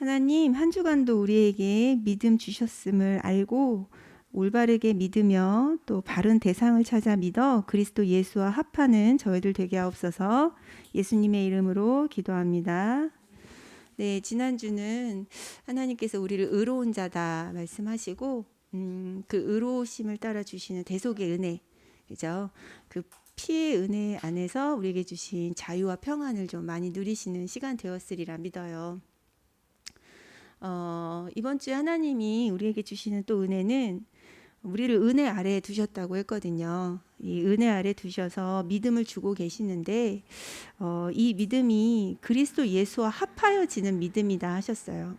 하나님, 한 주간도 우리에게 믿음 주셨음을 알고 올바르게 믿으며 또 바른 대상을 찾아 믿어 그리스도 예수와 합하는 저희들 되게 하옵소서. 예수님의 이름으로 기도합니다. 네, 지난주는 하나님께서 우리를 의로운 자다 말씀하시고 그 의로우심을 따라 주시는 대속의 은혜, 그죠? 그 피의 은혜 안에서 우리에게 주신 자유와 평안을 좀 많이 누리시는 시간 되었으리라 믿어요. 이번 주에 하나님이 우리에게 주시는 또 은혜는 우리를 은혜 아래에 두셨다고 했거든요. 이 은혜 아래 두셔서 믿음을 주고 계시는데 이 믿음이 그리스도 예수와 합하여지는 믿음이다 하셨어요.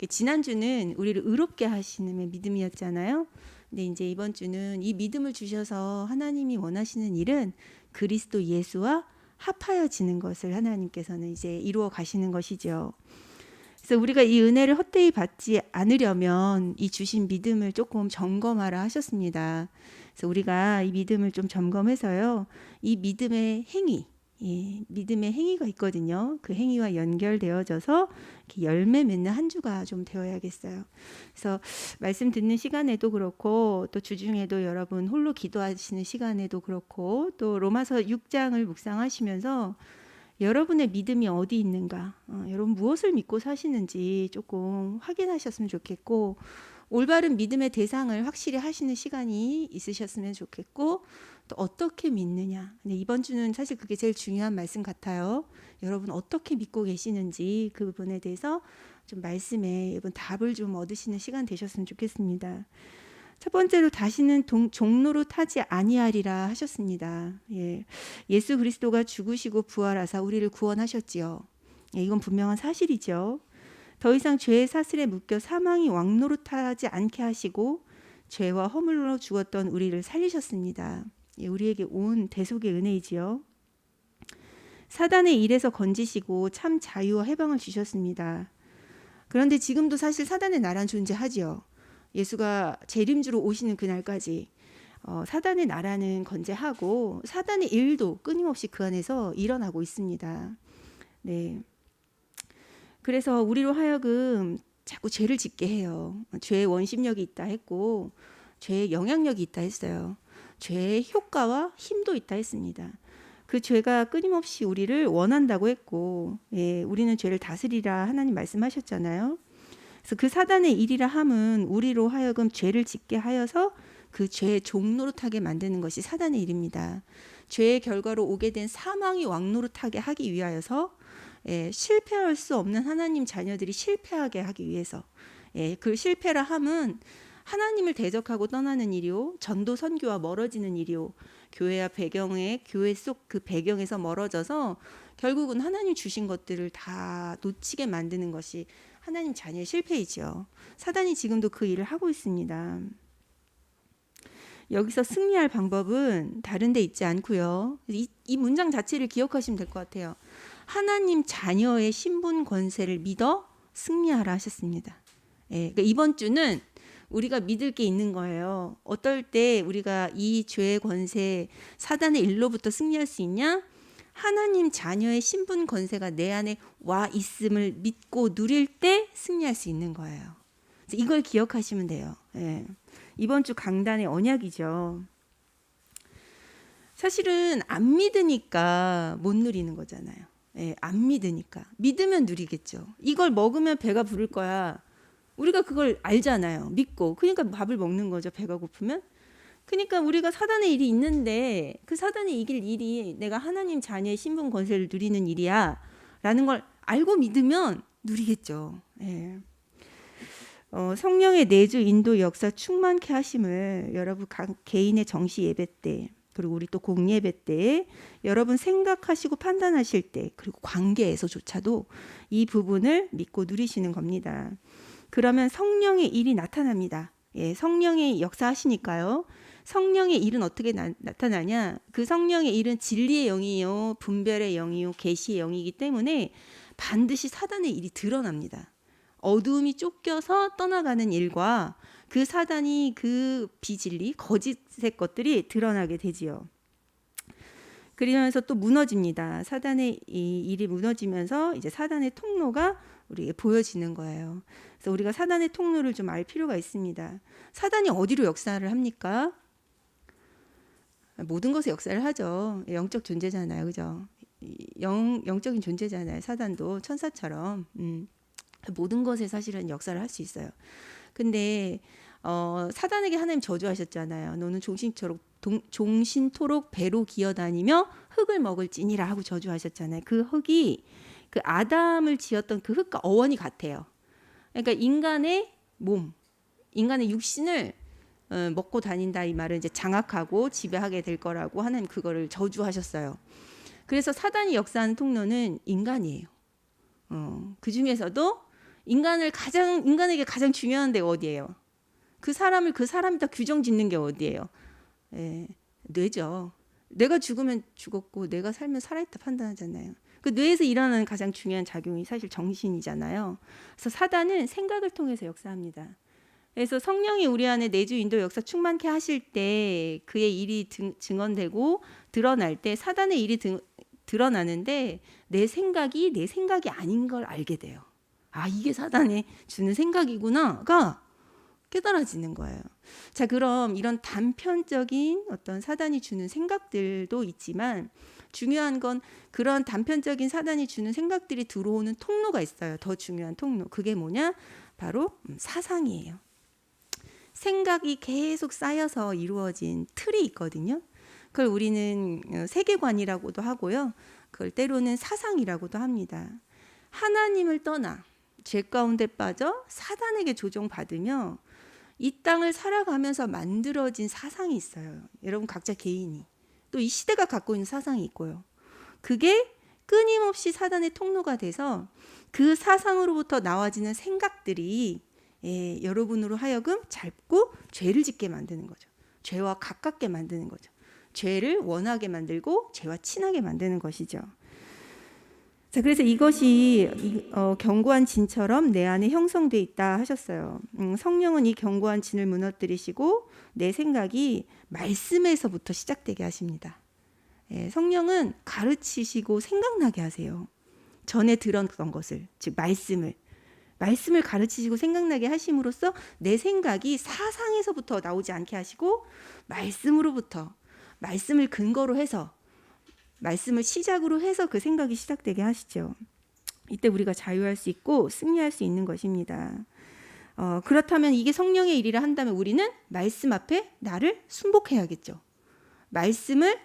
지난주는 우리를 의롭게 하시는 믿음이었잖아요. 근데 이제 이번 주는 이 믿음을 주셔서 하나님이 원하시는 일은 그리스도 예수와 합하여지는 것을 하나님께서는 이제 이루어 가시는 것이죠. 그래서 우리가 이 은혜를 헛되이 받지 않으려면 이 주신 믿음을 조금 점검하라 하셨습니다. 그래서 우리가 이 믿음을 좀 점검해서요, 이 믿음의 행위, 믿음의 행위가 있거든요. 그 행위와 연결되어져서 이렇게 열매 맺는 한 주가 좀 되어야겠어요. 그래서 말씀 듣는 시간에도 그렇고 또 주중에도 여러분 홀로 기도하시는 시간에도 그렇고 또 로마서 6장을 묵상하시면서 여러분의 믿음이 어디 있는가, 여러분 무엇을 믿고 사시는지 조금 확인하셨으면 좋겠고, 올바른 믿음의 대상을 확실히 하시는 시간이 있으셨으면 좋겠고, 또 어떻게 믿느냐. 근데 이번 주는 사실 그게 제일 중요한 말씀 같아요. 여러분 어떻게 믿고 계시는지 그 부분에 대해서 좀 말씀에 여러분 답을 좀 얻으시는 시간 되셨으면 좋겠습니다. 첫 번째로 다시는 종로로 타지 아니하리라 하셨습니다. 예수 그리스도가 죽으시고 부활하사 우리를 구원하셨지요. 이건 분명한 사실이죠. 더 이상 죄의 사슬에 묶여 사망이 왕노릇하지 않게 하시고 죄와 허물로 죽었던 우리를 살리셨습니다. 우리에게 온 대속의 은혜이지요. 사단의 일에서 건지시고 참 자유와 해방을 주셨습니다. 그런데 지금도 사실 사단의 나라는 존재하지요. 예수가 재림주로 오시는 그날까지 사단의 나라는 건재하고 사단의 일도 끊임없이 그 안에서 일어나고 있습니다. 네. 그래서 우리로 하여금 자꾸 죄를 짓게 해요. 죄의 원심력이 있다 했고 죄의 영향력이 있다 했어요. 죄의 효과와 힘도 있다 했습니다. 그 죄가 끊임없이 우리를 원한다고 했고, 우리는 죄를 다스리라 하나님 말씀하셨잖아요. 그래서 그 사단의 일이라 함은 우리로 하여금 죄를 짓게 하여서 그 죄의 종노릇하게 만드는 것이 사단의 일입니다. 죄의 결과로 오게 된 사망이 왕노릇하게 하기 위하여서 실패할 수 없는 하나님 자녀들이 실패하게 하기 위해서 그 실패라 함은 하나님을 대적하고 떠나는 일이요, 전도 선교와 멀어지는 일이요, 교회와 배경에 교회 속 그 배경에서 멀어져서 결국은 하나님 주신 것들을 다 놓치게 만드는 것이 하나님 자녀의 실패이죠. 사단이 지금도 그 일을 하고 있습니다. 여기서 승리할 방법은 다른 데 있지 않고요. 이 문장 자체를 기억하시면 될 것 같아요. 하나님 자녀의 신분 권세를 믿어 승리하라 하셨습니다. 그러니까 이번 주는 우리가 믿을 게 있는 거예요. 어떨 때 우리가 이 죄의 권세, 사단의 일로부터 승리할 수 있냐? 하나님 자녀의 신분 권세가 내 안에 와 있음을 믿고 누릴 때 승리할 수 있는 거예요. 이걸 기억하시면 돼요. 이번 주 강단의 언약이죠. 사실은 안 믿으니까 못 누리는 거잖아요. 안 믿으니까. 믿으면 누리겠죠. 이걸 먹으면 배가 부를 거야. 우리가 그걸 알잖아요. 믿고. 그러니까 밥을 먹는 거죠. 배가 고프면. 그러니까 우리가 사단의 일이 있는데 그 사단이 이길 일이 내가 하나님 자녀의 신분 권세를 누리는 일이야 라는 걸 알고 믿으면 누리겠죠. 성령의 내주 인도 역사 충만케 하심을 여러분 각 개인의 정시 예배 때, 그리고 우리 또 공예배 때 여러분 생각하시고 판단하실 때, 그리고 관계에서조차도 이 부분을 믿고 누리시는 겁니다. 그러면 성령의 일이 나타납니다. 성령이 역사하시니까요. 성령의 일은 어떻게 나타나냐? 그 성령의 일은 진리의 영이요, 분별의 영이요, 계시의 영이기 때문에 반드시 사단의 일이 드러납니다. 어두움이 쫓겨서 떠나가는 일과 그 사단이 그 비진리, 거짓의 것들이 드러나게 되지요. 그러면서 또 무너집니다. 사단의 이 일이 무너지면서 이제 사단의 통로가 우리에게 보여지는 거예요. 그래서 우리가 사단의 통로를 좀 알 필요가 있습니다. 사단이 어디로 역사를 합니까? 모든 것에 역사를 하죠. 영적 존재잖아요. 그죠? 영적인 존재잖아요. 사단도 천사처럼. 모든 것에 사실은 역사를 할 수 있어요. 근데 사단에게 하나님 저주하셨잖아요. 너는 종신토록 배로 기어다니며 흙을 먹을지니라 하고 저주하셨잖아요. 그 흙이 그 아담을 지었던 그 흙과 어원이 같아요. 그러니까 인간의 몸, 인간의 육신을 먹고 다닌다 이 말은 이제 장악하고 지배하게 될 거라고 하나님 그거를 저주하셨어요. 그래서 사단이 역사하는 통로는 인간이에요. 그 중에서도 인간에게 가장 중요한 데가 어디예요? 그 사람이 다 규정 짓는 게 어디예요? 뇌죠. 내가 죽으면 죽었고 내가 살면 살아있다 판단하잖아요. 그 뇌에서 일어나는 가장 중요한 작용이 사실 정신이잖아요. 그래서 사단은 생각을 통해서 역사합니다. 그래서 성령이 우리 안에 내주 인도 역사 충만케 하실 때 그의 일이 증언되고 드러날 때 사단의 일이 드러나는데 내 생각이 아닌 걸 알게 돼요. 아, 이게 사단이 주는 생각이구나가 깨달아지는 거예요. 자, 그럼 이런 단편적인 어떤 사단이 주는 생각들도 있지만 중요한 건 그런 단편적인 사단이 주는 생각들이 들어오는 통로가 있어요. 더 중요한 통로. 그게 뭐냐? 바로 사상이에요. 생각이 계속 쌓여서 이루어진 틀이 있거든요. 그걸 우리는 세계관이라고도 하고요. 그걸 때로는 사상이라고도 합니다. 하나님을 떠나 죄 가운데 빠져 사단에게 조종받으며 이 땅을 살아가면서 만들어진 사상이 있어요. 여러분 각자 개인이. 또 이 시대가 갖고 있는 사상이 있고요. 그게 끊임없이 사단의 통로가 돼서 그 사상으로부터 나와지는 생각들이 여러분으로 하여금 잡고 죄를 짓게 만드는 거죠. 죄와 가깝게 만드는 거죠. 죄를 원하게 만들고 죄와 친하게 만드는 것이죠. 자, 그래서 이것이 견고한 진처럼 내 안에 형성돼 있다 하셨어요. 성령은 이 견고한 진을 무너뜨리시고 내 생각이 말씀에서부터 시작되게 하십니다. 성령은 가르치시고 생각나게 하세요. 전에 들었던 것을, 즉 말씀을 가르치시고 생각나게 하심으로써 내 생각이 사상에서부터 나오지 않게 하시고 말씀으로부터, 말씀을 근거로 해서, 말씀을 시작으로 해서 그 생각이 시작되게 하시죠. 이때 우리가 자유할 수 있고 승리할 수 있는 것입니다. 그렇다면 이게 성령의 일이라 한다면 우리는 말씀 앞에 나를 순복해야겠죠. 말씀을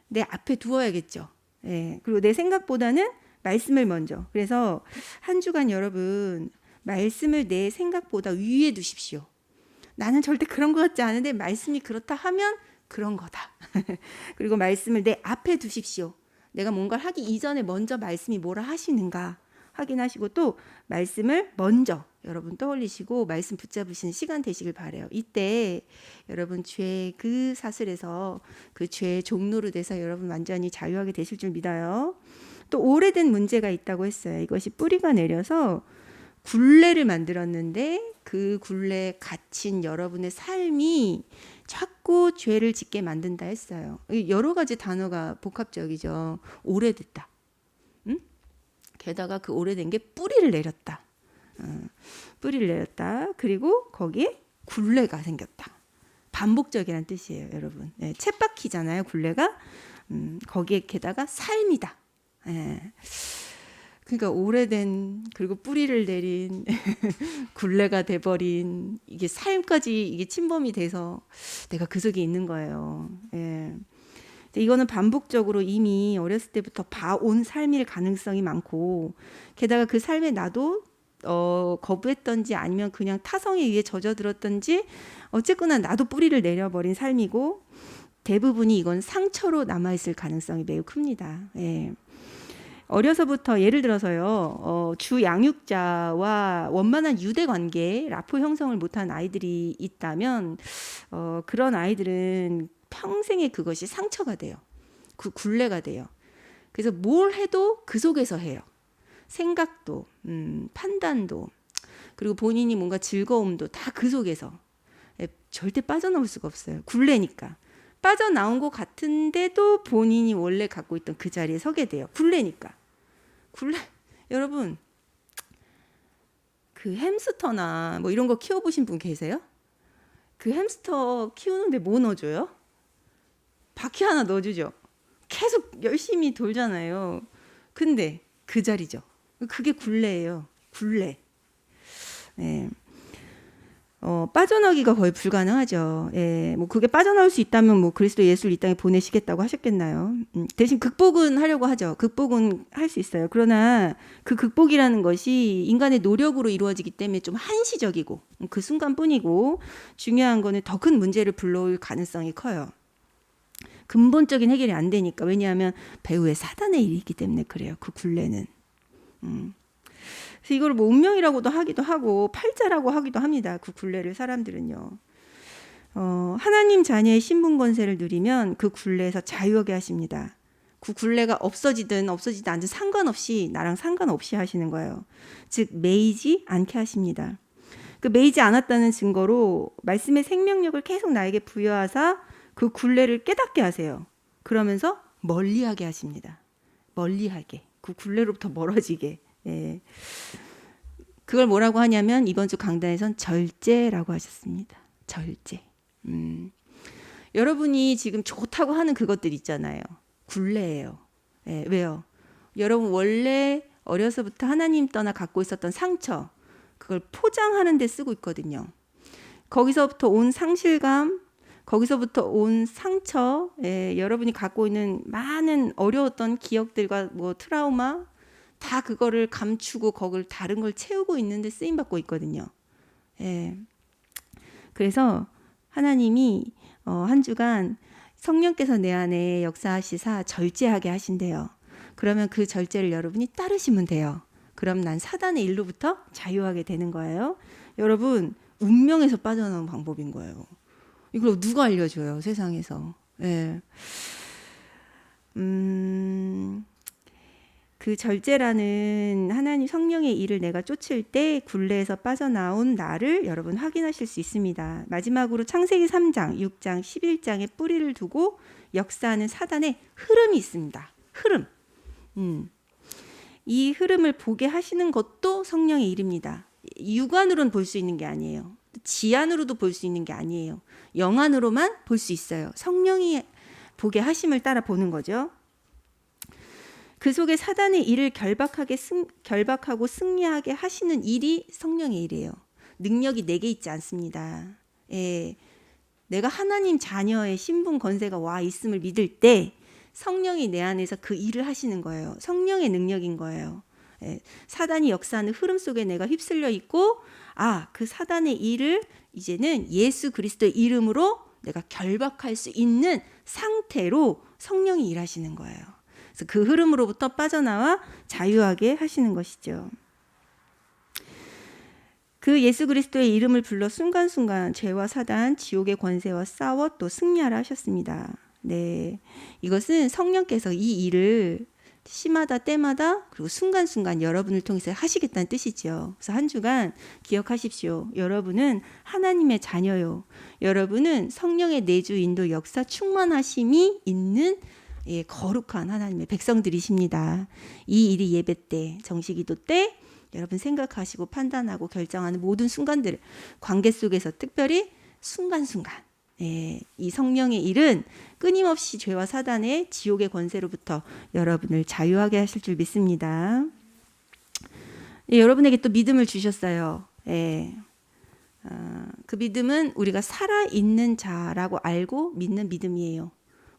내 앞에 두어야겠죠. 그리고 내 생각보다는 말씀을 먼저. 그래서 한 주간 여러분 말씀을 내 생각보다 위에 두십시오. 나는 절대 그런 것 같지 않은데 말씀이 그렇다 하면 그런 거다. 그리고 말씀을 내 앞에 두십시오. 내가 뭔가를 하기 이전에 먼저 말씀이 뭐라 하시는가 확인하시고 또 말씀을 먼저 여러분 떠올리시고 말씀 붙잡으시는 시간 되시길 바라요. 이때 여러분 죄의 그 사슬에서 그 죄의 종로로 돼서 여러분 완전히 자유하게 되실 줄 믿어요. 또 오래된 문제가 있다고 했어요. 이것이 뿌리가 내려서 굴레를 만들었는데 그 굴레에 갇힌 여러분의 삶이 자꾸 죄를 짓게 만든다 했어요. 여러 가지 단어가 복합적이죠. 오래됐다. 게다가 그 오래된 게 뿌리를 내렸다. 뿌리를 내렸다. 그리고 거기에 굴레가 생겼다. 반복적이라는 뜻이에요, 여러분. 쳇바퀴잖아요, 굴레가. 거기에 게다가 삶이다. 그러니까 오래된 그리고 뿌리를 내린 굴레가 돼버린 이게 삶까지 이게 침범이 돼서 내가 그 속에 있는 거예요. 이거는 반복적으로 이미 어렸을 때부터 봐온 삶일 가능성이 많고 게다가 그 삶에 나도 거부했던지 아니면 그냥 타성에 의해 젖어들었던지 어쨌거나 나도 뿌리를 내려버린 삶이고 대부분이 이건 상처로 남아있을 가능성이 매우 큽니다. 어려서부터 예를 들어서요, 주 양육자와 원만한 유대 관계, 라포 형성을 못한 아이들이 있다면, 그런 아이들은 평생에 그것이 상처가 돼요. 그 굴레가 돼요. 그래서 뭘 해도 그 속에서 해요. 생각도, 판단도, 그리고 본인이 뭔가 즐거움도 다 그 속에서. 절대 빠져나올 수가 없어요. 굴레니까. 빠져나온 것 같은데도 본인이 원래 갖고 있던 그 자리에 서게 돼요. 굴레니까. 여러분 그 햄스터나 뭐 이런 거 키워보신 분 계세요? 그 햄스터 키우는데 뭐 넣어줘요? 바퀴 하나 넣어주죠. 계속 열심히 돌잖아요. 근데 그 자리죠. 그게 굴레예요. 굴레. 네. 빠져나오기가 거의 불가능하죠. 예, 뭐 그게 빠져나올 수 있다면 뭐 그리스도 예수를 이 땅에 보내시겠다고 하셨겠나요? 대신 극복은 하려고 하죠. 극복은 할 수 있어요. 그러나 그 극복이라는 것이 인간의 노력으로 이루어지기 때문에 좀 한시적이고 그 순간뿐이고, 중요한 거는 더 큰 문제를 불러올 가능성이 커요. 근본적인 해결이 안 되니까. 왜냐하면 배후에 사단의 일이 있기 때문에 그래요. 그 굴레는. 그래서 이걸 뭐 운명이라고도 하기도 하고 팔자라고 하기도 합니다. 그 굴레를 사람들은요. 하나님 자녀의 신분 권세를 누리면 그 굴레에서 자유하게 하십니다. 그 굴레가 없어지든 없어지지 않든 상관없이, 나랑 상관없이 하시는 거예요. 즉 매이지 않게 하십니다. 그 매이지 않았다는 증거로 말씀의 생명력을 계속 나에게 부여하사 그 굴레를 깨닫게 하세요. 그러면서 멀리하게 하십니다. 멀리하게. 그 굴레로부터 멀어지게. 예. 그걸 뭐라고 하냐면 이번 주 강단에선 절제라고 하셨습니다. 절제. 여러분이 지금 좋다고 하는 그것들 있잖아요. 굴레예요. 예, 왜요? 여러분 원래 어려서부터 하나님 떠나 갖고 있었던 상처, 그걸 포장하는 데 쓰고 있거든요. 거기서부터 온 상실감, 거기서부터 온 상처, 예, 여러분이 갖고 있는 많은 어려웠던 기억들과 뭐 트라우마, 다 그거를 감추고 거기를 다른 걸 채우고 있는데 쓰임 받고 있거든요. 예. 그래서 하나님이 한 주간 성령께서 내 안에 역사하시사 절제하게 하신대요. 그러면 그 절제를 여러분이 따르시면 돼요. 그럼 난 사단의 일로부터 자유하게 되는 거예요. 여러분, 운명에서 빠져나오는 방법인 거예요. 이걸 누가 알려줘요, 세상에서. 예. 그 절제라는 하나님 성령의 일을 내가 쫓을 때 굴레에서 빠져나온 나를 여러분 확인하실 수 있습니다. 마지막으로 창세기 3장, 6장, 11장에 뿌리를 두고 역사하는 사단의 흐름이 있습니다. 흐름. 이 흐름을 보게 하시는 것도 성령의 일입니다. 육안으로는 볼 수 있는 게 아니에요. 지안으로도 볼 수 있는 게 아니에요. 영안으로만 볼 수 있어요. 성령이 보게 하심을 따라 보는 거죠. 그 속에 사단의 일을 결박하고 승리하게 하시는 일이 성령의 일이에요. 능력이 내게 있지 않습니다. 예, 내가 하나님 자녀의 신분 권세가 와 있음을 믿을 때 성령이 내 안에서 그 일을 하시는 거예요. 성령의 능력인 거예요. 예, 사단이 역사하는 흐름 속에 내가 휩쓸려 있고, 그 사단의 일을 이제는 예수 그리스도의 이름으로 내가 결박할 수 있는 상태로 성령이 일하시는 거예요. 그래서 그 흐름으로부터 빠져나와 자유하게 하시는 것이죠. 그 예수 그리스도의 이름을 불러 순간순간 죄와 사단, 지옥의 권세와 싸워 또 승리하라 하셨습니다. 네, 이것은 성령께서 이 일을 시마다 때마다 그리고 순간순간 여러분을 통해서 하시겠다는 뜻이죠. 그래서 한 주간 기억하십시오. 여러분은 하나님의 자녀요. 여러분은 성령의 내주 인도 역사 충만하심이 있는 거룩한 하나님의 백성들이십니다. 이 일이 예배 때, 정식기도 때 여러분 생각하시고 판단하고 결정하는 모든 순간들, 관계 속에서 특별히 순간순간 이 성령의 일은 끊임없이 죄와 사단의 지옥의 권세로부터 여러분을 자유하게 하실 줄 믿습니다. 여러분에게 또 믿음을 주셨어요. 그 믿음은 우리가 살아있는 자라고 알고 믿는 믿음이에요.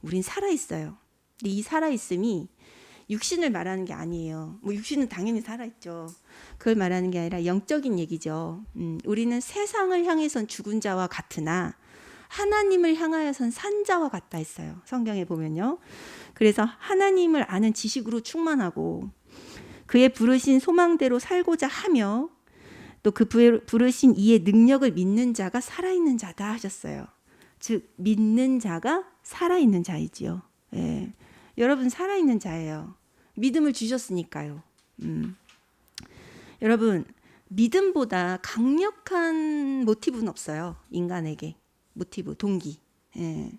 우린 살아있어요. 근데 이 살아있음이 육신을 말하는 게 아니에요. 뭐 육신은 당연히 살아있죠. 그걸 말하는 게 아니라 영적인 얘기죠. 우리는 세상을 향해선 죽은 자와 같으나 하나님을 향하여선 산 자와 같다 했어요. 성경에 보면요. 그래서 하나님을 아는 지식으로 충만하고 그의 부르신 소망대로 살고자 하며 또 그 부르신 이의 능력을 믿는 자가 살아있는 자다 하셨어요. 즉 믿는 자가 살아있는 자이지요. 예. 여러분 살아있는 자예요. 믿음을 주셨으니까요. 여러분 믿음보다 강력한 모티브는 없어요. 인간에게. 모티브, 동기. 예.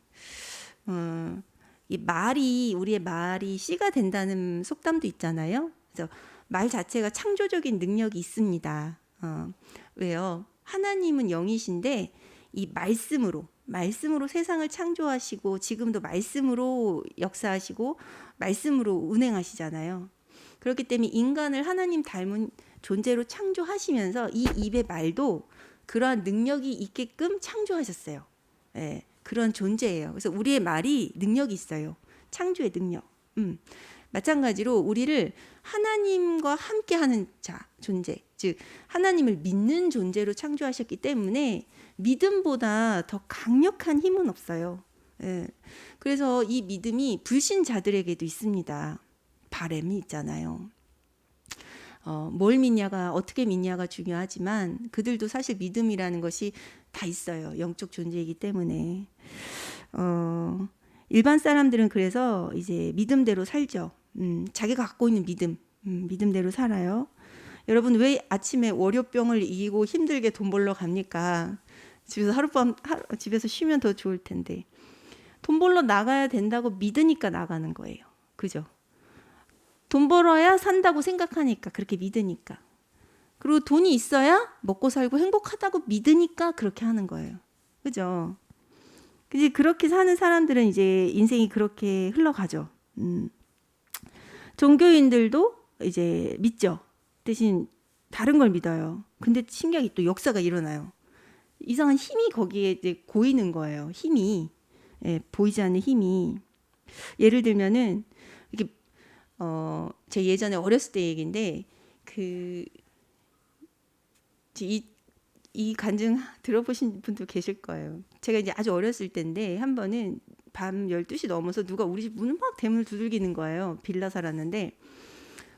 이 말이, 우리의 말이 씨가 된다는 속담도 있잖아요. 그래서 말 자체가 창조적인 능력이 있습니다. 왜요? 하나님은 영이신데 이 말씀으로 세상을 창조하시고 지금도 말씀으로 역사하시고 말씀으로 운행하시잖아요. 그렇기 때문에 인간을 하나님 닮은 존재로 창조하시면서 이 입의 말도 그러한 능력이 있게끔 창조하셨어요. 예, 그런 존재예요. 그래서 우리의 말이 능력이 있어요. 창조의 능력. 마찬가지로 우리를 하나님과 함께하는 존재, 즉 하나님을 믿는 존재로 창조하셨기 때문에 믿음보다 더 강력한 힘은 없어요. 예. 그래서 이 믿음이 불신자들에게도 있습니다. 바램이 있잖아요. 뭘 믿냐가 어떻게 믿냐가 중요하지만 그들도 사실 믿음이라는 것이 다 있어요. 영적 존재이기 때문에 일반 사람들은 그래서 이제 믿음대로 살죠. 자기가 갖고 있는 믿음대로 살아요. 여러분 왜 아침에 월요병을 이기고 힘들게 돈 벌러 갑니까? 집에서 집에서 쉬면 더 좋을 텐데 돈 벌러 나가야 된다고 믿으니까 나가는 거예요. 그죠? 돈 벌어야 산다고 생각하니까 그렇게 믿으니까 그리고 돈이 있어야 먹고 살고 행복하다고 믿으니까 그렇게 하는 거예요. 그죠? 이제 그렇게 사는 사람들은 이제 인생이 그렇게 흘러가죠. 종교인들도 이제 믿죠. 대신 다른 걸 믿어요. 근데 신기하게 또 역사가 일어나요. 이상한 힘이 거기에 이제 고이는 거예요. 힘이 보이지 않는 힘이. 예를 들면은 이게 제 예전에 어렸을 때 얘기인데 이 간증 들어보신 분도 계실 거예요. 제가 이제 아주 어렸을 때인데 한 번은 밤 12시 넘어서 누가 우리 집 문을 막 대문을 두들기는 거예요. 빌라 살았는데.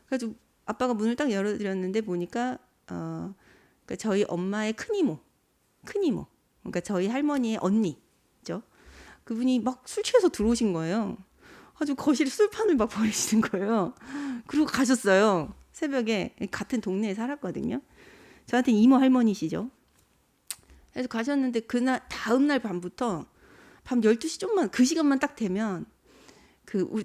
그래서 아빠가 문을 딱 열어드렸는데 보니까 그러니까 저희 엄마의 큰 이모. 그러니까 저희 할머니의 언니죠. 그분이 막 술 취해서 들어오신 거예요. 아주 거실에 술판을 막 버리시는 거예요. 그리고 가셨어요. 새벽에 같은 동네에 살았거든요. 저한테 이모 할머니시죠. 그래서 가셨는데 그날 다음날 밤부터 밤 12시 좀만 그 시간만 딱 되면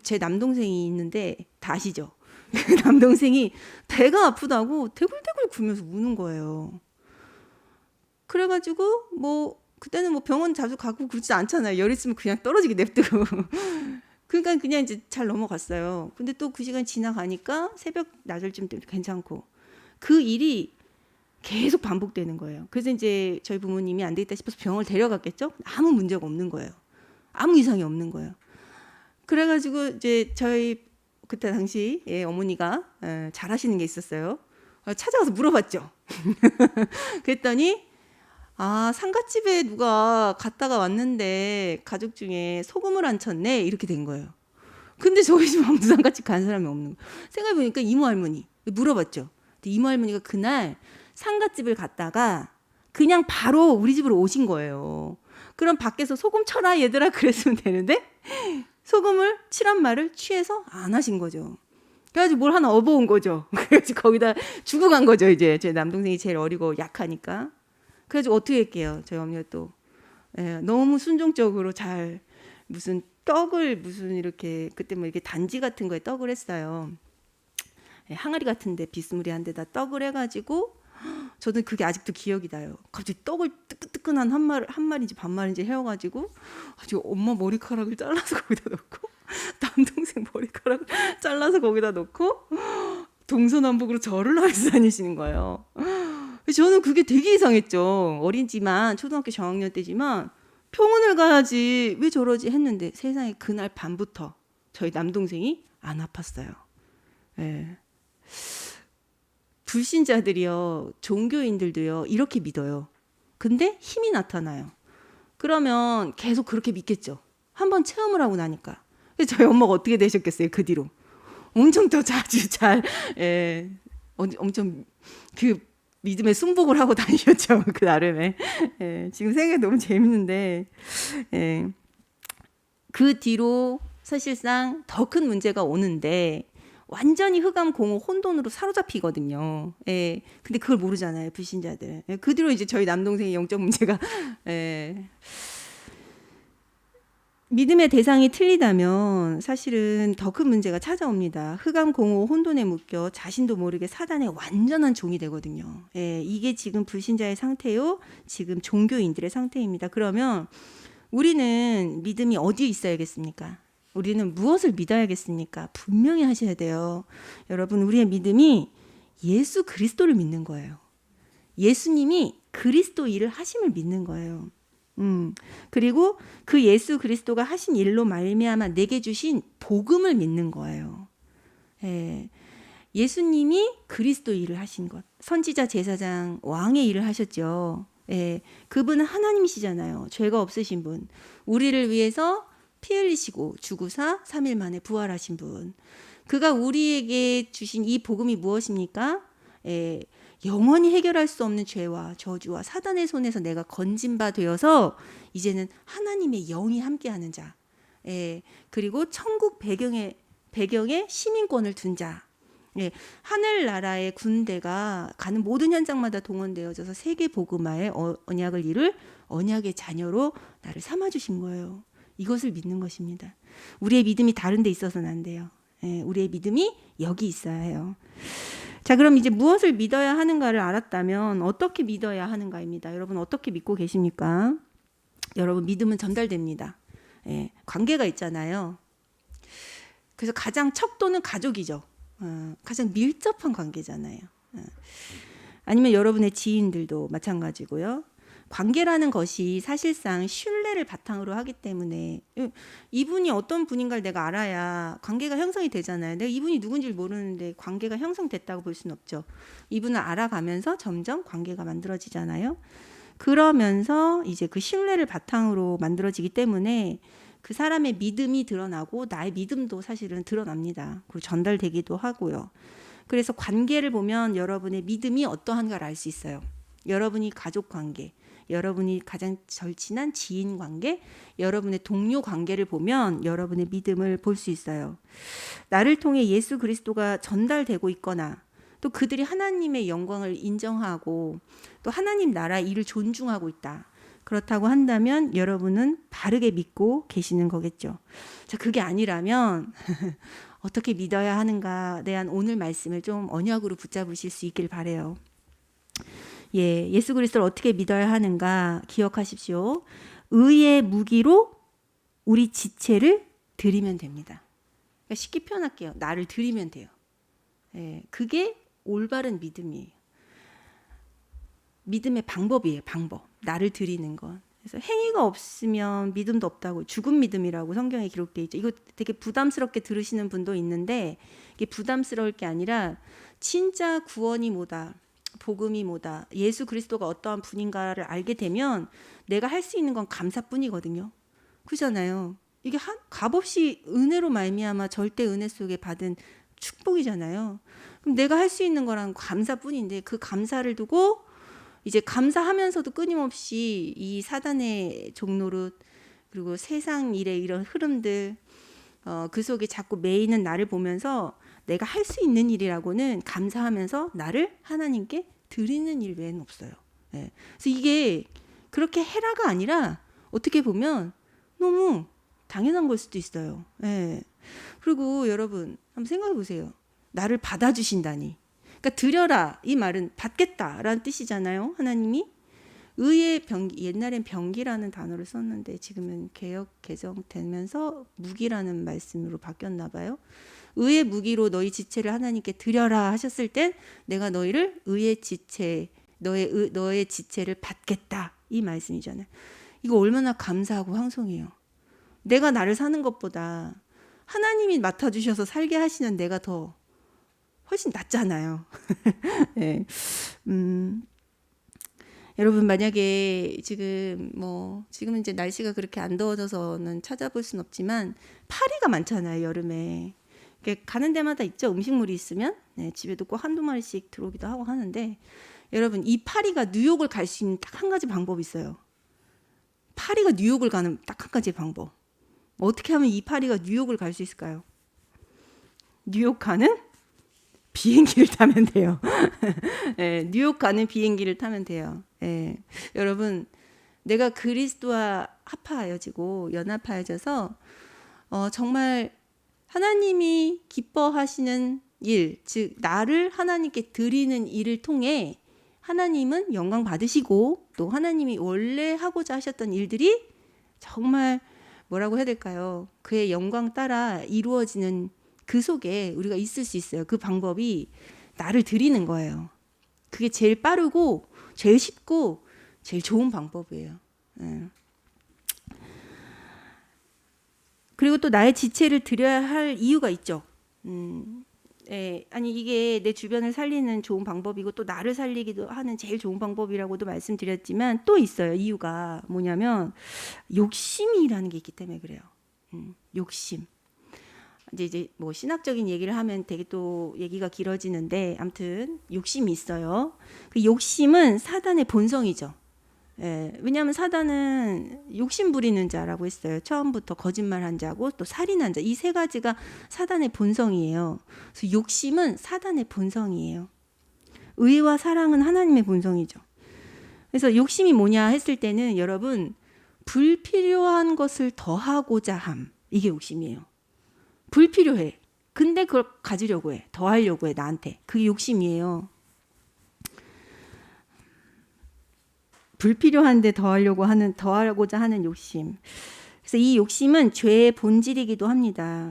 제 남동생이 있는데 다 아시죠? 그 남동생이 배가 아프다고 대굴대굴 굴면서 우는 거예요. 그래가지고 뭐 그때는 뭐 병원 자주 가고 그러지 않잖아요. 열 있으면 그냥 떨어지게 냅두고. 그러니까 그냥 이제 잘 넘어갔어요. 근데 또 그 시간 지나가니까 새벽 나절쯤 되면 괜찮고 그 일이 계속 반복되는 거예요. 그래서 이제 저희 부모님이 안 되겠다 싶어서 병원을 데려갔겠죠. 아무 문제가 없는 거예요. 아무 이상이 없는 거예요. 그래가지고 이제 저희 그때 당시 어머니가 잘하시는 게 있었어요. 찾아가서 물어봤죠. 그랬더니 상갓집에 누가 갔다가 왔는데 가족 중에 소금을 안 쳤네 이렇게 된 거예요. 근데 저희 집 아무도 상갓집 간 사람이 없는 거예요. 생각해보니까 이모 할머니 물어봤죠. 근데 이모 할머니가 그날 상갓집을 갔다가 그냥 바로 우리 집으로 오신 거예요. 그럼 밖에서 소금 쳐라 얘들아 그랬으면 되는데 소금을 치란 말을 취해서 안 하신 거죠. 그래가지고 뭘 하나 업어온 거죠. 그래가지고 거기다 주고 간 거죠. 이제 제 남동생이 제일 어리고 약하니까. 그래가지고 어떻게 할게요. 저희 어머니가 또 너무 순종적으로 잘 무슨 떡을 무슨 이렇게 그때 뭐 이렇게 단지 같은 거에 떡을 했어요. 항아리 같은데 비스무리한 데다 떡을 해가지고 저는 그게 아직도 기억이 나요. 갑자기 떡을 뜨끈뜨끈한 한 마리인지 반 마리인지 해와가지고 아주 엄마 머리카락을 잘라서 거기다 넣고 남동생 머리카락을 잘라서 거기다 넣고 동서남북으로 절을 하면서 다니시는 거예요. 저는 그게 되게 이상했죠. 어린지만 초등학교 저학년 때지만 평원을 가야지 왜 저러지 했는데 세상에 그날 밤부터 저희 남동생이 안 아팠어요. 예. 불신자들이요, 종교인들도요 이렇게 믿어요. 근데 힘이 나타나요. 그러면 계속 그렇게 믿겠죠. 한번 체험을 하고 나니까. 저희 엄마가 어떻게 되셨겠어요? 그 뒤로 엄청 더 자주 엄청 그 믿음에 순복을 하고 다니셨죠. 그 나름에. 지금 생각이 너무 재밌는데 그 뒤로 사실상 더 큰 문제가 오는데 완전히 흑암 공허 혼돈으로 사로잡히거든요. 근데 그걸 모르잖아요, 불신자들. 그 뒤로 이제 저희 남동생의 영적 문제가 믿음의 대상이 틀리다면 사실은 더 큰 문제가 찾아옵니다. 흑암 공허 혼돈에 묶여 자신도 모르게 사단의 완전한 종이 되거든요. 예, 이게 지금 불신자의 상태요. 지금 종교인들의 상태입니다. 그러면 우리는 믿음이 어디에 있어야겠습니까? 우리는 무엇을 믿어야겠습니까? 분명히 하셔야 돼요. 여러분, 우리의 믿음이 예수 그리스도를 믿는 거예요. 예수님이 그리스도 일을 하심을 믿는 거예요. 그리고 그 예수 그리스도가 하신 일로 말미암아 내게 주신 복음을 믿는 거예요. 예. 예수님이 그리스도 일을 하신 것, 선지자, 제사장, 왕의 일을 하셨죠. 예. 그분은 하나님이시잖아요. 죄가 없으신 분, 우리를 위해서 피 흘리시고 죽으사 3일 만에 부활하신 분. 그가 우리에게 주신 이 복음이 무엇입니까? 예. 영원히 해결할 수 없는 죄와 저주와 사단의 손에서 내가 건진 바 되어서 이제는 하나님의 영이 함께하는 자, 예, 그리고 천국 배경에 시민권을 둔 자, 예, 하늘나라의 군대가 가는 모든 현장마다 동원되어져서 세계 복음화의 언약을 이룰 언약의 자녀로 나를 삼아주신 거예요. 이것을 믿는 것입니다. 우리의 믿음이 다른 데 있어서는 안 돼요. 예, 우리의 믿음이 여기 있어야 해요. 자, 그럼 이제 무엇을 믿어야 하는가를 알았다면 어떻게 믿어야 하는가입니다. 여러분 어떻게 믿고 계십니까? 여러분 믿음은 전달됩니다. 예, 관계가 있잖아요. 그래서 가장 척도는 가족이죠. 가장 밀접한 관계잖아요. 아니면 여러분의 지인들도 마찬가지고요. 관계라는 것이 사실상 신뢰를 바탕으로 하기 때문에 이분이 어떤 분인가를 내가 알아야 관계가 형성이 되잖아요. 내가 이분이 누군지를 모르는데 관계가 형성됐다고 볼 수는 없죠. 이분을 알아가면서 점점 관계가 만들어지잖아요. 그러면서 이제 그 신뢰를 바탕으로 만들어지기 때문에 그 사람의 믿음이 드러나고 나의 믿음도 사실은 드러납니다. 그리고 전달되기도 하고요. 그래서 관계를 보면 여러분의 믿음이 어떠한가를 알 수 있어요. 여러분이 가족 관계, 여러분이 가장 절친한 지인 관계, 여러분의 동료 관계를 보면 여러분의 믿음을 볼 수 있어요. 나를 통해 예수 그리스도가 전달되고 있거나 또 그들이 하나님의 영광을 인정하고 또 하나님 나라 일을 존중하고 있다. 그렇다고 한다면 여러분은 바르게 믿고 계시는 거겠죠. 자, 그게 아니라면 어떻게 믿어야 하는가에 대한 오늘 말씀을 좀 언약으로 붙잡으실 수 있길 바라요. 예, 예수 그리스도를 어떻게 믿어야 하는가 기억하십시오. 의의 무기로 우리 지체를 드리면 됩니다. 그러니까 쉽게 표현할게요. 나를 드리면 돼요. 예, 그게 올바른 믿음이에요. 믿음의 방법이에요. 방법. 나를 드리는 것. 그래서 행위가 없으면 믿음도 없다고, 죽은 믿음이라고 성경에 기록되어 있죠. 이거 되게 부담스럽게 들으시는 분도 있는데 이게 부담스러울 게 아니라 진짜 구원이 뭐다, 복음이 뭐다, 예수 그리스도가 어떠한 분인가를 알게 되면 내가 할 수 있는 건 감사뿐이거든요. 그렇잖아요. 이게 값없이 은혜로 말미암아 절대 은혜 속에 받은 축복이잖아요. 그럼 내가 할 수 있는 거란 감사뿐인데 그 감사를 두고 이제 감사하면서도 끊임없이 이 사단의 종노릇 그리고 세상 일의 이런 흐름들 그 속에 자꾸 매이는 나를 보면서 내가 할 수 있는 일이라고는 감사하면서 나를 하나님께 드리는 일 외에는 없어요. 예. 그래서 이게 그렇게 해라가 아니라 어떻게 보면 너무 당연한 걸 수도 있어요. 예. 그리고 여러분 한번 생각해 보세요. 나를 받아주신다니. 그러니까 드려라 이 말은 받겠다라는 뜻이잖아요. 하나님이 의의 병기, 옛날엔 병기라는 단어를 썼는데 지금은 개역 개정되면서 무기라는 말씀으로 바뀌었나 봐요. 의의 무기로 너희 지체를 하나님께 드려라 하셨을 땐 내가 너희를 의의 지체, 너의 지체를 받겠다 이 말씀이잖아요. 이거 얼마나 감사하고 황송해요. 내가 나를 사는 것보다 하나님이 맡아주셔서 살게 하시는 내가 더 훨씬 낫잖아요. 네. 여러분 만약에 지금은 이제 날씨가 그렇게 안 더워져서는 찾아볼 순 없지만 파리가 많잖아요. 여름에 가는 데마다 있죠. 음식물이 있으면 네, 집에도 꼭 한두 마리씩 들어오기도 하고 하는데 여러분 이 파리가 뉴욕을 갈 수 있는 딱 한 가지 방법이 있어요. 파리가 뉴욕을 가는 딱 한 가지 방법. 어떻게 하면 이 파리가 뉴욕을 갈 수 있을까요? 뉴욕 가는 비행기를 타면 돼요. 네, 뉴욕 가는 비행기를 타면 돼요. 네, 여러분 내가 그리스도와 합하여지고 연합하여져서 정말 하나님이 기뻐하시는 일, 즉 나를 하나님께 드리는 일을 통해 하나님은 영광 받으시고 또 하나님이 원래 하고자 하셨던 일들이 정말 뭐라고 해야 될까요? 그의 영광 따라 이루어지는 그 속에 우리가 있을 수 있어요. 그 방법이 나를 드리는 거예요. 그게 제일 빠르고 제일 쉽고 제일 좋은 방법이에요. 그리고 또 나의 지체를 드려야 할 이유가 있죠. 아니 이게 내 주변을 살리는 좋은 방법이고 또 나를 살리기도 하는 제일 좋은 방법이라고도 말씀드렸지만 또 있어요. 이유가 뭐냐면 욕심이라는 게 있기 때문에 그래요. 욕심. 이제 뭐 신학적인 얘기를 하면 되게 또 얘기가 길어지는데 아무튼 욕심이 있어요. 그 욕심은 사단의 본성이죠. 왜냐하면 사단은 욕심 부리는 자라고 했어요. 처음부터 거짓말한 자고 또 살인한 자. 이 세 가지가 사단의 본성이에요. 그래서 욕심은 사단의 본성이에요. 의와 사랑은 하나님의 본성이죠. 그래서 욕심이 뭐냐 했을 때는 여러분 불필요한 것을 더하고자 함. 이게 욕심이에요. 불필요해. 근데 그걸 가지려고 해. 더하려고 해 나한테. 그게 욕심이에요. 불필요한데 더하고자 하는 욕심. 그래서 이 욕심은 죄의 본질이기도 합니다.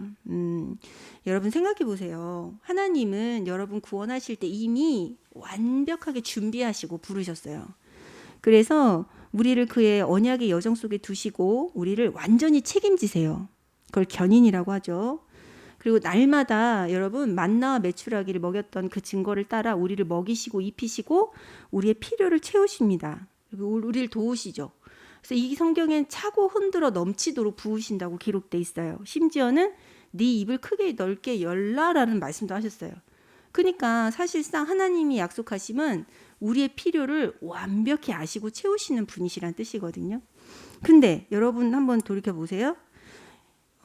여러분 생각해 보세요. 하나님은 여러분 구원하실 때 이미 완벽하게 준비하시고 부르셨어요. 그래서 우리를 그의 언약의 여정 속에 두시고 우리를 완전히 책임지세요. 그걸 견인이라고 하죠. 그리고 날마다 여러분 만나와 메추라기를 먹였던 그 증거를 따라 우리를 먹이시고 입히시고 우리의 필요를 채우십니다. 우리를 도우시죠. 그래서 이 성경엔 차고 흔들어 넘치도록 부으신다고 기록돼 있어요. 심지어는 네 입을 크게 넓게 열라라는 말씀도 하셨어요. 그러니까 사실상 하나님이 약속하심은 우리의 필요를 완벽히 아시고 채우시는 분이시란 뜻이거든요. 근데 여러분 한번 돌이켜 보세요.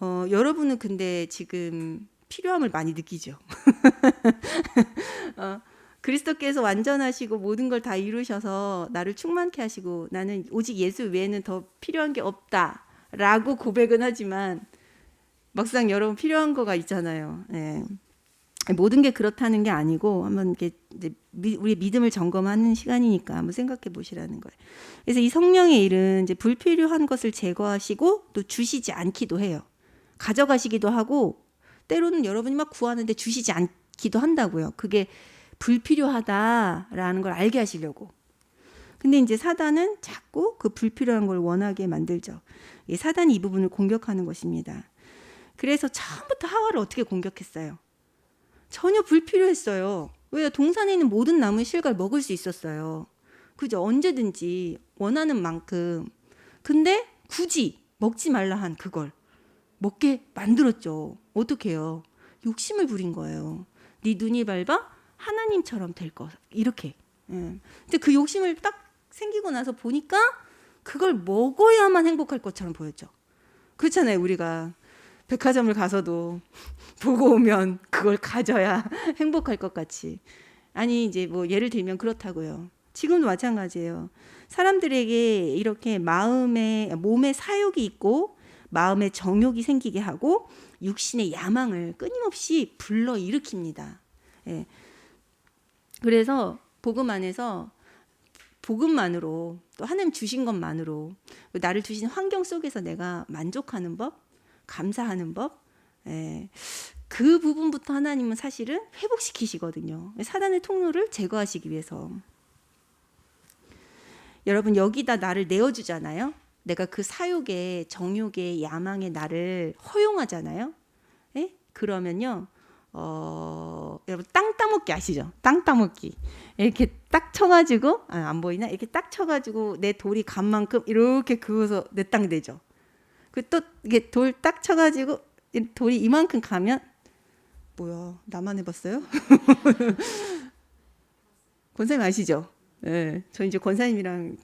여러분은 근데 지금 필요함을 많이 느끼죠. 그리스도께서 완전하시고 모든 걸 다 이루셔서 나를 충만케 하시고 나는 오직 예수 외에는 더 필요한 게 없다라고 고백은 하지만 막상 여러분 필요한 거가 있잖아요. 네. 모든 게 그렇다는 게 아니고 한번 이렇게 이제 우리 믿음을 점검하는 시간이니까 한번 생각해 보시라는 거예요. 그래서 이 성령의 일은 이제 불필요한 것을 제거하시고 또 주시지 않기도 해요. 가져가시기도 하고 때로는 여러분이 막 구하는데 주시지 않기도 한다고요. 그게 불필요하다라는 걸 알게 하시려고. 근데 이제 사단은 자꾸 그 불필요한 걸 원하게 만들죠. 사단이 이 부분을 공격하는 것입니다. 그래서 처음부터 하와를 어떻게 공격했어요? 전혀 불필요했어요. 왜? 동산에 있는 모든 나무 실과를 먹을 수 있었어요. 그죠? 언제든지 원하는 만큼. 근데 굳이 먹지 말라 한 그걸 먹게 만들었죠. 어떻게 해요? 욕심을 부린 거예요. 네 눈이 밝아 하나님처럼 될 거. 이렇게. 근데 그 욕심을 딱 생기고 나서 보니까 그걸 먹어야만 행복할 것처럼 보였죠. 그렇잖아요. 우리가 백화점을 가서도 보고 오면 그걸 가져야 행복할 것 같이. 아니 이제 뭐 예를 들면 그렇다고요. 지금도 마찬가지예요. 사람들에게 이렇게 몸에 사욕이 있고 마음에 정욕이 생기게 하고 육신의 야망을 끊임없이 불러일으킵니다. 예. 그래서 복음 안에서 복음만으로 또 하나님 주신 것만으로 나를 주신 환경 속에서 내가 만족하는 법, 감사하는 법, 그 부분부터 하나님은 사실은 회복시키시거든요. 사단의 통로를 제거하시기 위해서. 여러분 여기다 나를 내어주잖아요. 내가 그 사욕의 정욕의 야망의 나를 허용하잖아요. 예? 그러면요. 여러분 땅 따먹기 아시죠? 땅 따먹기. 이렇게 딱 쳐가지고 안 보이나? 이렇게 딱 쳐가지고 내 돌이 간 만큼 이렇게 그어서 내 땅 되죠. 그 또 이게 돌 딱 쳐가지고 돌이 이만큼 가면 뭐야? 나만 해봤어요? 권사님 아시죠? 네, 저 이제 권사님이랑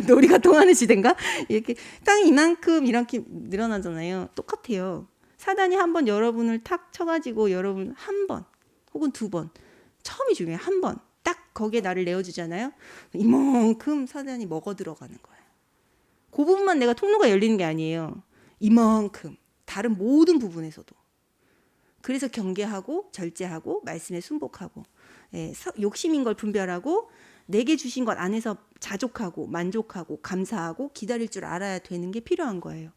놀이가 통하는 시대인가? 이렇게 땅이 이만큼 이렇게 늘어나잖아요. 똑같아요. 사단이 한번 여러분을 탁 쳐가지고 여러분 한 번 혹은 두 번, 처음이 중요해요. 한 번 딱 거기에 나를 내어주잖아요. 이만큼 사단이 먹어 들어가는 거예요. 그 부분만 내가 통로가 열리는 게 아니에요. 이만큼 다른 모든 부분에서도. 그래서 경계하고 절제하고 말씀에 순복하고, 욕심인 걸 분별하고 내게 주신 것 안에서 자족하고 만족하고 감사하고 기다릴 줄 알아야 되는 게 필요한 거예요.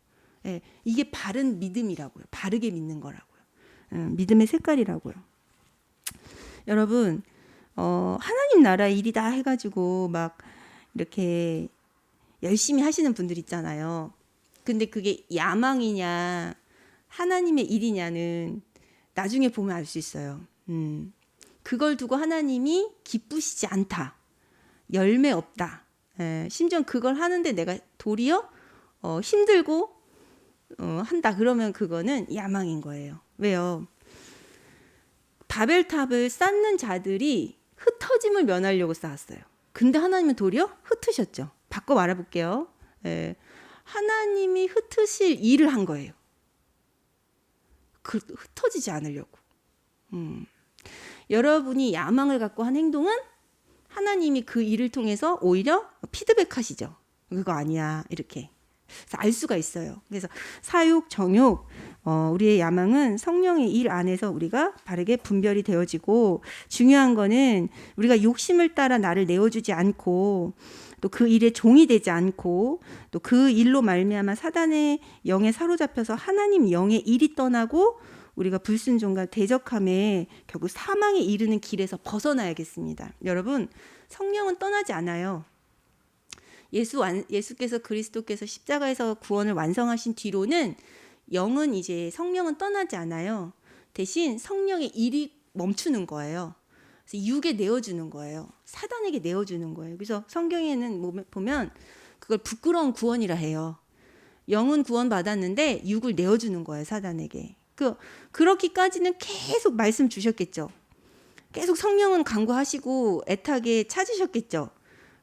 이게 바른 믿음이라고요. 바르게 믿는 거라고요. 믿음의 색깔이라고요. 여러분, 하나님 나라 일이다 해가지고 막 이렇게 열심히 하시는 분들 있잖아요. 근데 그게 야망이냐 하나님의 일이냐는 나중에 보면 알 수 있어요. 그걸 두고 하나님이 기쁘시지 않다. 열매 없다. 심지어 그걸 하는데 내가 도리어 힘들고 한다. 그러면 그거는 야망인 거예요. 왜요? 바벨탑을 쌓는 자들이 흩어짐을 면하려고 쌓았어요. 근데 하나님은 도리어 흩으셨죠. 바꿔 말해볼게요. 하나님이 흩으실 일을 한 거예요. 흩어지지 않으려고. 여러분이 야망을 갖고 한 행동은 하나님이 그 일을 통해서 오히려 피드백하시죠. 그거 아니야 이렇게 알 수가 있어요. 그래서 사욕, 정욕, 우리의 야망은 성령의 일 안에서 우리가 바르게 분별이 되어지고, 중요한 거는 우리가 욕심을 따라 나를 내어주지 않고 또 그 일에 종이 되지 않고 또 그 일로 말미암아 사단의 영에 사로잡혀서 하나님 영의 일이 떠나고 우리가 불순종과 대적함에 결국 사망에 이르는 길에서 벗어나야겠습니다. 여러분, 성령은 떠나지 않아요. 예수께서 그리스도께서 십자가에서 구원을 완성하신 뒤로는 영은 이제 성령은 떠나지 않아요. 대신 성령의 일이 멈추는 거예요. 그래서 육에 내어주는 거예요. 사단에게 내어주는 거예요. 그래서 성경에는 보면 그걸 부끄러운 구원이라 해요. 영은 구원 받았는데 육을 내어주는 거예요, 사단에게. 그렇기까지는 계속 말씀 주셨겠죠. 계속 성령은 간구하시고 애타게 찾으셨겠죠.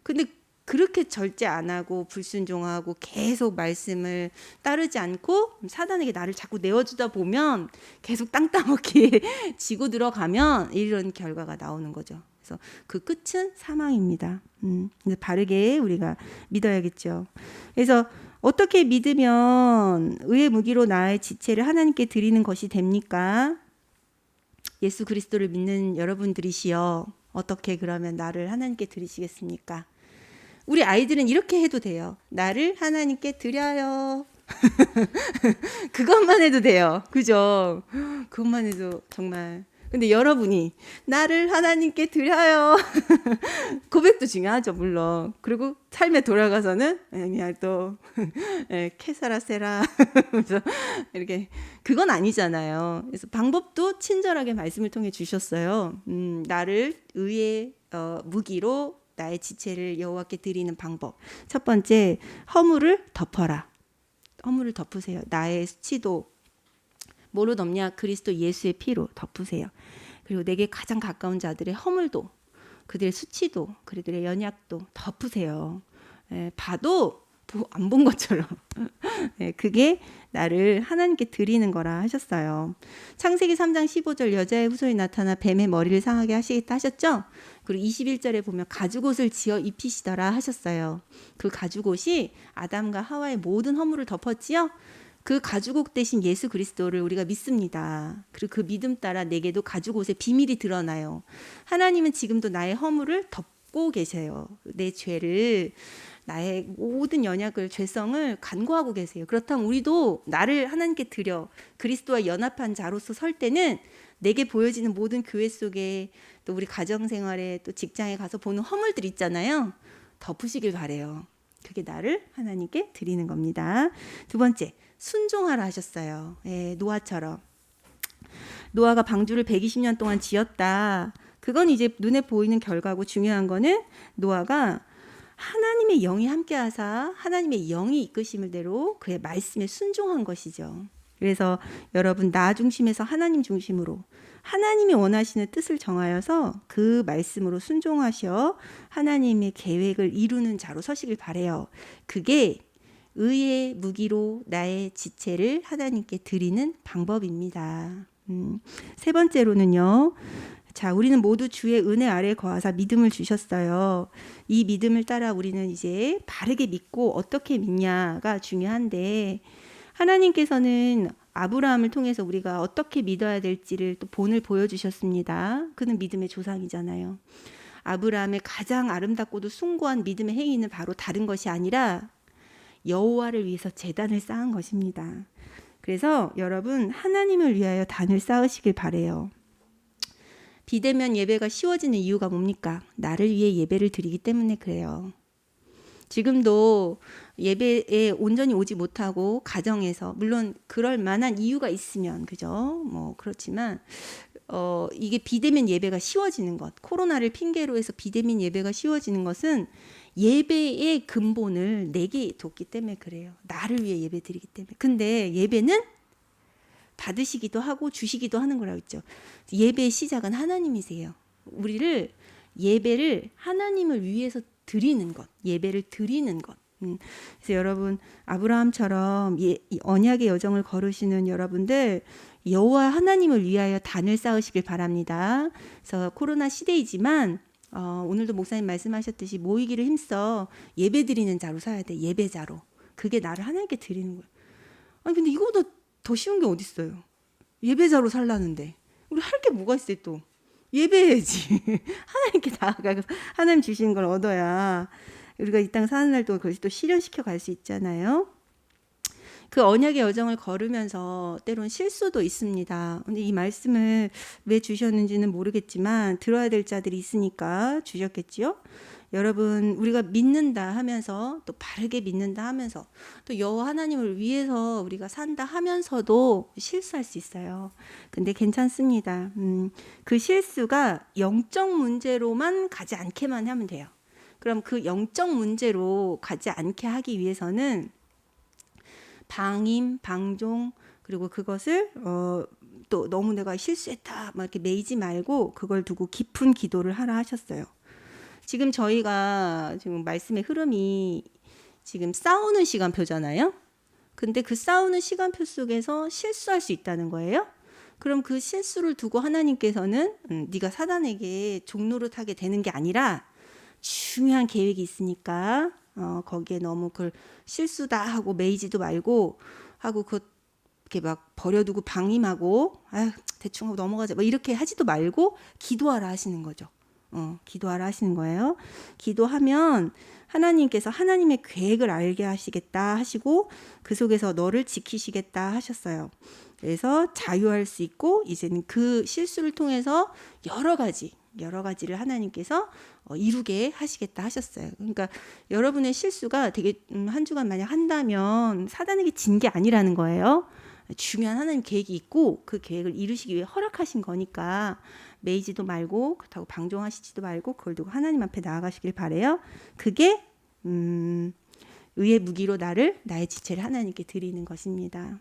근데 그렇게 절제 안 하고 불순종하고 계속 말씀을 따르지 않고 사단에게 나를 자꾸 내어주다 보면 계속 땅 따먹기에 지고 들어가면 이런 결과가 나오는 거죠. 그래서 그 끝은 사망입니다. 바르게 우리가 믿어야겠죠. 그래서 어떻게 믿으면 의의 무기로 나의 지체를 하나님께 드리는 것이 됩니까? 예수 그리스도를 믿는 여러분들이시여, 어떻게 그러면 나를 하나님께 드리시겠습니까? 우리 아이들은 이렇게 해도 돼요. 나를 하나님께 드려요. 그것만 해도 돼요. 그죠? 그것만 해도 정말. 근데 여러분이 나를 하나님께 드려요. 고백도 중요하죠, 물론. 그리고 삶에 돌아가서는 그냥 또 케사라세라 이렇게, 그건 아니잖아요. 그래서 방법도 친절하게 말씀을 통해 주셨어요. 나를 의의 무기로 나의 지체를 여호와께 드리는 방법. 첫 번째, 허물을 덮어라. 허물을 덮으세요. 나의 수치도 뭐로 덮냐? 그리스도 예수의 피로 덮으세요. 그리고 내게 가장 가까운 자들의 허물도, 그들의 수치도, 그들의 연약도 덮으세요. 봐도 안 본 것처럼. 그게 나를 하나님께 드리는 거라 하셨어요. 창세기 3장 15절 여자의 후손이 나타나 뱀의 머리를 상하게 하시겠다 하셨죠? 그리고 21절에 보면 가죽옷을 지어 입히시더라 하셨어요. 그 가죽옷이 아담과 하와의 모든 허물을 덮었지요. 그 가죽옷 대신 예수 그리스도를 우리가 믿습니다. 그리고 그 믿음 따라 내게도 가죽옷의 비밀이 드러나요. 하나님은 지금도 나의 허물을 덮고 계세요. 내 죄를, 나의 모든 연약을, 죄성을 간구하고 계세요. 그렇다면 우리도 나를 하나님께 드려 그리스도와 연합한 자로서 설 때는 내게 보여지는 모든 교회 속에, 또 우리 가정생활에, 또 직장에 가서 보는 허물들 있잖아요. 덮으시길 바래요. 그게 나를 하나님께 드리는 겁니다. 두 번째, 순종하라 하셨어요. 노아처럼. 노아가 방주를 120년 동안 지었다. 그건 이제 눈에 보이는 결과고, 중요한 거는 노아가 하나님의 영이 함께하사 하나님의 영이 이끄심을 대로 그의 말씀에 순종한 것이죠. 그래서 여러분, 나 중심에서 하나님 중심으로 하나님이 원하시는 뜻을 정하여서 그 말씀으로 순종하셔 하나님의 계획을 이루는 자로 서시길 바래요. 그게 의의 무기로 나의 지체를 하나님께 드리는 방법입니다. 세 번째로는요, 자, 우리는 모두 주의 은혜 아래 거하사 믿음을 주셨어요. 이 믿음을 따라 우리는 이제 바르게 믿고 어떻게 믿냐가 중요한데, 하나님께서는 아브라함을 통해서 우리가 어떻게 믿어야 될지를 또 본을 보여주셨습니다. 그는 믿음의 조상이잖아요. 아브라함의 가장 아름답고도 숭고한 믿음의 행위는 바로 다른 것이 아니라 여호와를 위해서 제단을 쌓은 것입니다. 그래서 여러분, 하나님을 위하여 단을 쌓으시길 바래요. 비대면 예배가 쉬워지는 이유가 뭡니까? 나를 위해 예배를 드리기 때문에 그래요. 지금도 예배에 온전히 오지 못하고 가정에서, 물론 그럴 만한 이유가 있으면, 그죠? 뭐 그렇지만 이게 비대면 예배가 쉬워지는 것, 코로나를 핑계로 해서 비대면 예배가 쉬워지는 것은 예배의 근본을 내게 뒀기 때문에 그래요. 나를 위해 예배 드리기 때문에. 근데 예배는 받으시기도 하고 주시기도 하는 거라고 했죠. 예배의 시작은 하나님이세요. 우리를 예배를 하나님을 위해서 드리는 것, 예배를 드리는 것. 그래서 여러분, 아브라함처럼 언약의 여정을 걸으시는 여러분들, 여호와 하나님을 위하여 단을 쌓으시길 바랍니다. 그래서 코로나 시대이지만 오늘도 목사님 말씀하셨듯이 모이기를 힘써 예배 드리는 자로 살아야 돼. 예배자로. 그게 나를 하나님께 드리는 거예요. 아니 근데 이거보다 더 쉬운 게 어디 있어요? 예배자로 살라는데 우리 할 게 뭐가 있어요? 또 예배해야지. 하나님께 나아가서 하나님 주시는 걸 얻어야 우리가 이 땅 사는 날 동안 그것을 또 실현시켜 갈 수 있잖아요. 그 언약의 여정을 걸으면서 때론 실수도 있습니다. 근데 이 말씀을 왜 주셨는지는 모르겠지만 들어야 될 자들이 있으니까 주셨겠지요. 여러분, 우리가 믿는다 하면서 또 바르게 믿는다 하면서 또 여호와 하나님을 위해서 우리가 산다 하면서도 실수할 수 있어요. 근데 괜찮습니다. 그 실수가 영적 문제로만 가지 않게만 하면 돼요. 그럼 그 영적 문제로 가지 않게 하기 위해서는 방임, 방종, 그리고 그것을 또 너무 내가 실수했다 막 이렇게 매이지 말고 그걸 두고 깊은 기도를 하라 하셨어요. 지금 저희가 지금 말씀의 흐름이 지금 싸우는 시간표잖아요. 근데 그 싸우는 시간표 속에서 실수할 수 있다는 거예요. 그럼 그 실수를 두고 하나님께서는 네가 사단에게 종노릇하게 되는 게 아니라 중요한 계획이 있으니까 거기에 너무 그걸 실수다 하고 매이지도 말고 하고 그 이렇게 막 버려두고 방임하고 아유 대충 하고 넘어가자 뭐 이렇게 하지도 말고 기도하라 하시는 거죠. 기도하라 하시는 거예요. 기도하면 하나님께서 하나님의 계획을 알게 하시겠다 하시고 그 속에서 너를 지키시겠다 하셨어요. 그래서 자유할 수 있고 이제는 그 실수를 통해서 여러 가지를 하나님께서 이루게 하시겠다 하셨어요. 그러니까 여러분의 실수가 되게 한 주간 만약 한다면 사단에게 진 게 아니라는 거예요. 중요한 하나님 계획이 있고 그 계획을 이루시기 위해 허락하신 거니까 매이지도 말고 그렇다고 방종하시지도 말고 그걸 두고 하나님 앞에 나아가시길 바래요. 그게 의의 무기로 나의 지체를 하나님께 드리는 것입니다.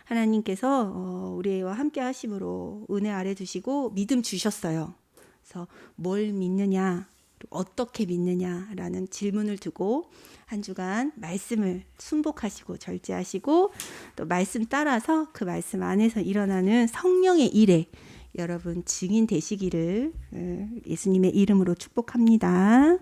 하나님께서 우리와 함께 하심으로 은혜 아래 두시고 믿음 주셨어요. 그래서 뭘 믿느냐, 어떻게 믿느냐라는 질문을 두고 한 주간 말씀을 순복하시고 절제하시고 또 말씀 따라서 그 말씀 안에서 일어나는 성령의 일에 여러분 증인 되시기를 예수님의 이름으로 축복합니다.